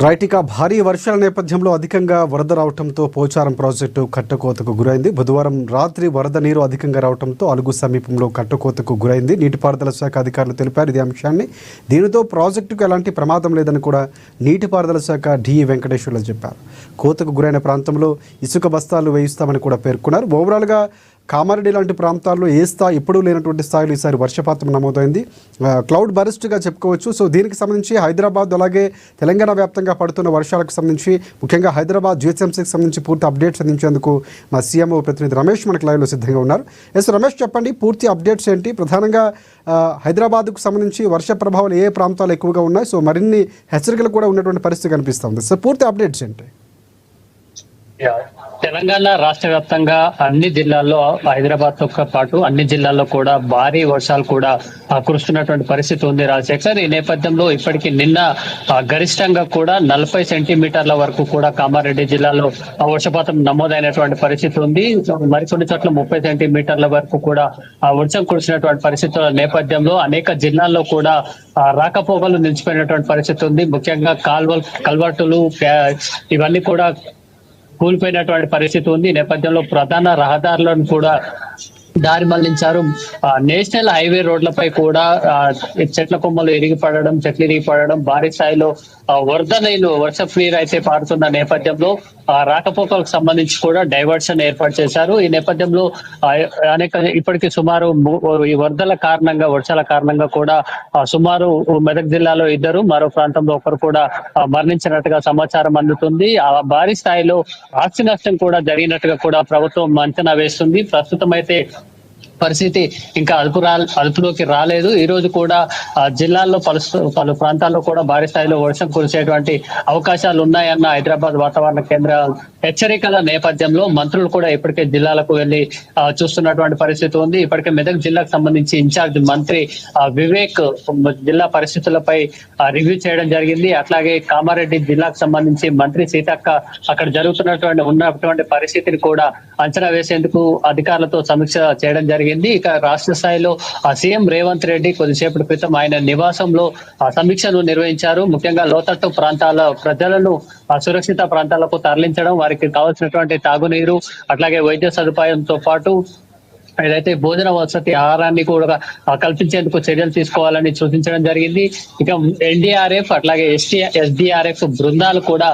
Right, ఇక భారీ వర్షాల నేపథ్యంలో అధికంగా వరద రావడంతో పోచారం ప్రాజెక్టు కట్టకోతకు గురైంది. బుధవారం రాత్రి వరద నీరు అధికంగా రావడంతో అలుగు సమీపంలో కట్టకోతకు గురైంది. నీటిపారుదల శాఖ అధికారులు తెలిపారు ఇదే అంశాన్ని. దీనితో ప్రాజెక్టుకు ఎలాంటి ప్రమాదం లేదని కూడా నీటిపారుదల శాఖ డిఈ వెంకటేశ్వర్లు చెప్పారు. కోతకు గురైన ప్రాంతంలో ఇసుక బస్తాలు వేయిస్తామని కూడా పేర్కొన్నారు. ఓవరాల్గా కామారెడ్డి లాంటి ప్రాంతాల్లో ఏ స్థాయి ఎప్పుడూ లేనటువంటి స్థాయిలో ఈసారి వర్షపాతం నమోదైంది. క్లౌడ్ బరస్ట్గా చెప్పుకోవచ్చు. సో దీనికి సంబంధించి హైదరాబాద్ అలాగే తెలంగాణ వ్యాప్తంగా పడుతున్న వర్షాలకు సంబంధించి ముఖ్యంగా హైదరాబాద్ జిహెచ్ఎంసీకి సంబంధించి పూర్తి అప్డేట్స్ అందించేందుకు మా సీఎంఓ ప్రతినిధి రమేష్ మనకు లైవ్లో సిద్ధంగా ఉన్నారు. ఎస్ రమేష్, చెప్పండి పూర్తి అప్డేట్స్ ఏంటి? ప్రధానంగా హైదరాబాద్కు సంబంధించి వర్ష ప్రభావాలు ఏ ప్రాంతాలు ఎక్కువగా ఉన్నాయి? సో మరిన్ని హెచ్చరికలు కూడా ఉన్నటువంటి పరిస్థితి కనిపిస్తుంది. సో పూర్తి అప్డేట్స్ ఏంటి? తెలంగాణ రాష్ట్ర వ్యాప్తంగా అన్ని జిల్లాల్లో, హైదరాబాద్ తో పాటు అన్ని జిల్లాల్లో కూడా భారీ వర్షాలు కూడా కురుస్తున్నటువంటి పరిస్థితి ఉంది రాజశేఖర్. ఈ నేపథ్యంలో ఇప్పటికీ నిన్న గరిష్టంగా కూడా 40 సెంటీమీటర్ల వరకు కూడా కామారెడ్డి జిల్లాలో వర్షపాతం నమోదైనటువంటి పరిస్థితి ఉంది. మరికొన్ని చోట్ల 30 సెంటీమీటర్ల వరకు కూడా వర్షం కురిసినటువంటి పరిస్థితుల నేపథ్యంలో అనేక జిల్లాల్లో కూడా రాకపోకలు నిలిచిపోయినటువంటి పరిస్థితి ఉంది. ముఖ్యంగా కల్వర్టులు ఇవన్నీ కూడా కూలిపోయినటువంటి పరిస్థితి ఉంది. ఈ నేపథ్యంలో ప్రధాన రహదారులను కూడా దారి మళ్లించారు. నేషనల్ హైవే రోడ్లపై కూడా చెట్ల కొమ్మలు చెట్లు ఇరిగి పడడం, భారీ స్థాయిలో వర్షపు నీరు అయితే పారుతున్న నేపథ్యంలో రాకపోకలకు సంబంధించి కూడా డైవర్షన్ ఏర్పాటు చేశారు. ఈ నేపథ్యంలో ఇప్పటికీ సుమారు ఈ వర్షాల కారణంగా కూడా సుమారు మెదక్ జిల్లాలో 2, మరో ప్రాంతంలో 1 కూడా మరణించినట్టుగా సమాచారం అందుతుంది. ఆ భారీ స్థాయిలో ఆస్తి నష్టం కూడా జరిగినట్టుగా కూడా ప్రభుత్వం అంచనా వేస్తుంది. ప్రస్తుతం అయితే పరిస్థితి ఇంకా అదుపులోకి రాలేదు. ఈ రోజు కూడా జిల్లాల్లో పలు ప్రాంతాల్లో కూడా భారీ స్థాయిలో వర్షం కురిసేటువంటి అవకాశాలు ఉన్నాయన్న హైదరాబాద్ వాతావరణ కేంద్ర హెచ్చరికల నేపథ్యంలో మంత్రులు కూడా ఇప్పటికే జిల్లాలకు వెళ్లి చూస్తున్నటువంటి పరిస్థితి ఉంది. ఇప్పటికే మెదక్ జిల్లాకు సంబంధించి ఇన్ఛార్జ్ మంత్రి వివేక్ జిల్లా పరిస్థితులపై రివ్యూ చేయడం జరిగింది. అట్లాగే కామారెడ్డి జిల్లాకు సంబంధించి మంత్రి సీతక్క అక్కడ ఉన్నటువంటి పరిస్థితిని కూడా అంచనా వేసేందుకు అధికారులతో సమీక్ష చేయడం జరిగింది. ఇక రాష్ట్ర స్థాయిలో సీఎం రేవంత్ రెడ్డి కొద్దిసేపటి క్రితం ఆయన నివాసంలో సమీక్షను నిర్వహించారు. ముఖ్యంగా లోతట్టు ప్రాంతాల ప్రజలను సురక్షిత ప్రాంతాలకు తరలించడం, వారికి కావాల్సినటువంటి తాగునీరు అట్లాగే వైద్య సదుపాయంతో పాటు ఏదైతే భోజన వసతి ఆహారాన్ని కూడా కల్పించేందుకు చర్యలు తీసుకోవాలని సూచించడం జరిగింది. ఇక ఎన్డీఆర్ఎఫ్ అట్లాగే ఎస్డీఆర్ఎఫ్ బృందాలు కూడా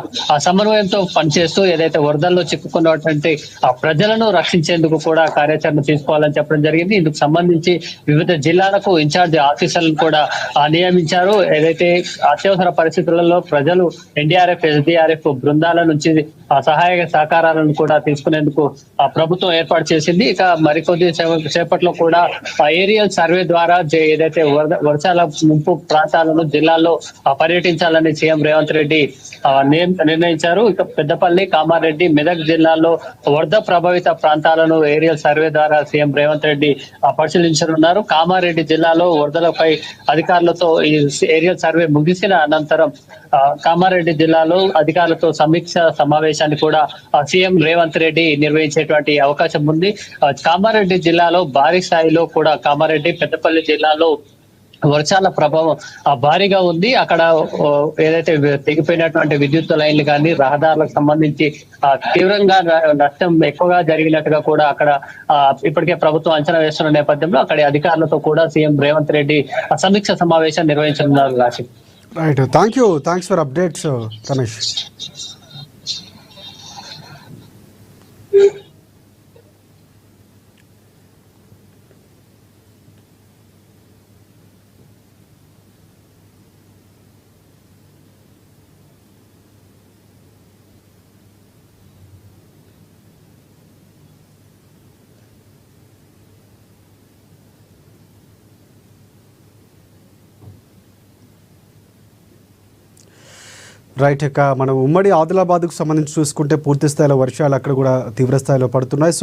సమన్వయంతో పనిచేస్తూ ఏదైతే వరదల్లో చిక్కుకున్నటువంటి ప్రజలను రక్షించేందుకు కూడా కార్యాచరణ తీసుకోవాలని చెప్పడం జరిగింది. ఇందుకు సంబంధించి వివిధ జిల్లాలకు ఇన్ఛార్జ్ ఆఫీసర్లను కూడా నియమించారు. ఏదైతే అత్యవసర పరిస్థితులలో ప్రజలు ఎన్డీఆర్ఎఫ్ ఎస్డీఆర్ఎఫ్ బృందాల నుంచి సహాయ సహకారాలను కూడా తీసుకునేందుకు ప్రభుత్వం ఏర్పాటు చేసింది. ఇక మరికొద్ది సేపట్లో కూడా ఏరియల్ సర్వే ద్వారా ఏదైతే వర్షాల ముంపు ప్రాంతాలను జిల్లాల్లో పర్యటించాలని సీఎం రేవంత్ రెడ్డి నిర్ణయించారు. ఇక పెద్దపల్లి, కామారెడ్డి, మెదక్ జిల్లాల్లో వరద ప్రభావిత ప్రాంతాలను ఏరియల్ సర్వే ద్వారా సీఎం రేవంత్ రెడ్డి పరిశీలించనున్నారు. కామారెడ్డి జిల్లాలో వరదలపై అధికారులతో ఈ ఏరియల్ సర్వే ముగిసిన అనంతరం కామారెడ్డి జిల్లాలో అధికారులతో సమీక్ష సమావేశాన్ని కూడా సీఎం రేవంత్ రెడ్డి నిర్వహించేటువంటి అవకాశం ఉంది. కామారెడ్డి జిల్లాలో భారీ స్థాయిలో కూడా కామారెడ్డి, పెద్దపల్లి జిల్లాలో వర్షాల ప్రభావం భారీగా ఉంది. అక్కడ ఏదైతే తెగిపోయినటువంటి విద్యుత్ లైన్లు కానీ రహదారులకు సంబంధించి తీవ్రంగా నష్టం ఎక్కువగా జరిగినట్టుగా కూడా అక్కడ ఇప్పటికే ప్రభుత్వం అంచనా వేస్తున్న నేపథ్యంలో అక్కడి అధికారులతో కూడా సీఎం రేవంత్ రెడ్డి సమీక్ష సమావేశం నిర్వహించనున్నారు. రాశి right, thanks for updates Ramesh. Right, ఇక మనం ఉమ్మడి ఆదిలాబాద్కు సంబంధించి చూసుకుంటే పూర్తి స్థాయిలో వర్షాలు అక్కడ కూడా తీవ్ర స్థాయిలో పడుతున్నాయి.